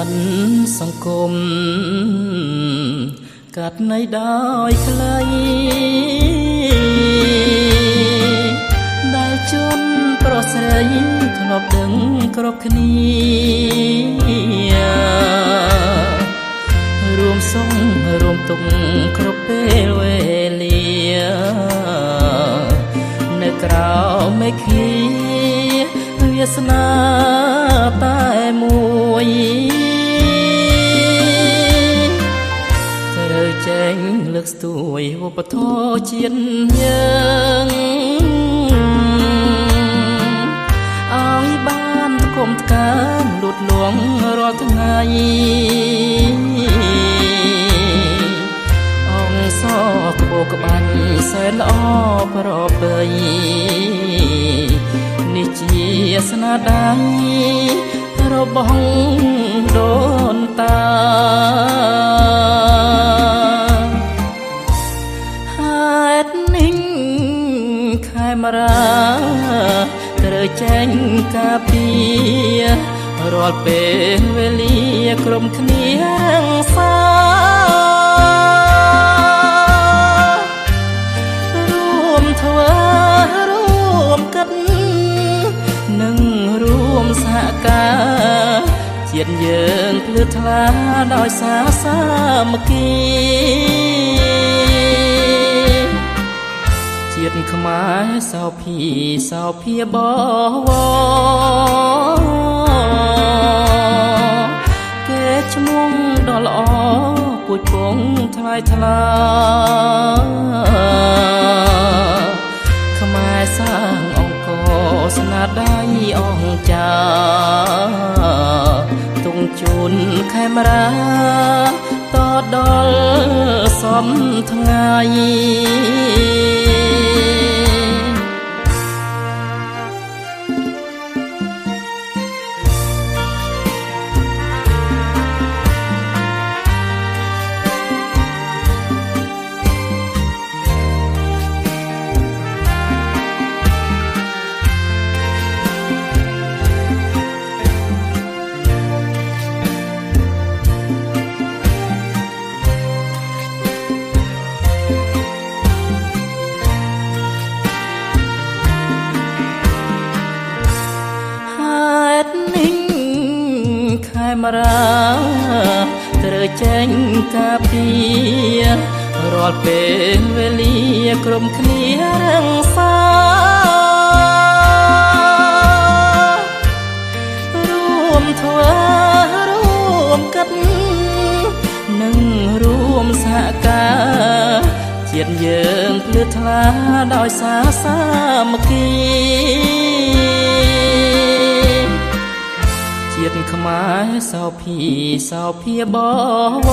នសង្គមកាត់នៃដោយខ្លីដែលជនប្រុសស្រីធ្លាប់ដឹងគ្រប់គ្នារួមសុខរួមទុក្ខគ្រប់ពេលវេលានៅក្រៅមេឃាវាសនាតែមួយត្រូវចេញលើកស្ទួយវប្បធម៌ជាតិយើងឲ្យបានគុំថ្កើងលូតលាស់រាល់ថ្ងៃអង្គសក្បូរក្បាច់សែនល្អប្របីនេះជាស្នាដៃរបស់ដូនតាហេតុនេះខែមរាត្រូវចេញការពាររាល់ពេលវេលាក្រុមគ្នារក្សារួមធ្វើរួមគិតនិងរួមសហការជាតិយើងភ្លឺថ្លាដោយសារសាមគ្គីជាតិខ្មែរសោភាបវគេឈ្មោះដ៏ល្អពួយពងថ្លៃថ្លាខ្មែរសាងអង្គរស្នាដៃអង្គចាទុំជូនខេមរាតដល់សំថ្ងៃខែមរាត្រូវចេញការពាររាល់ពេលវេលាក្រុមគ្នារក្សារួមធ្វើរួមគិតនិងរួមសហការជាតិយើងភ្លឺថ្លាដោយសារសាមគ្គីជាតិខ្មែរសោភាបវ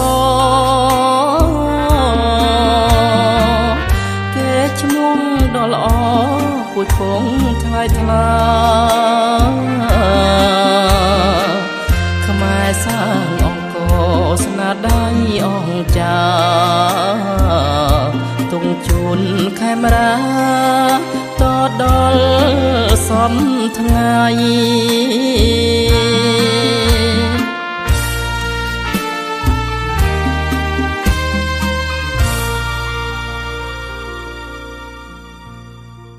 គេឈ្មោះដ៏ល្អពួយពងថ្លៃថ្លាខ្មែរសាងអង្គរស្នាដៃអង្គចាទុំជូនខេមរាតដល់សំថ្ងៃ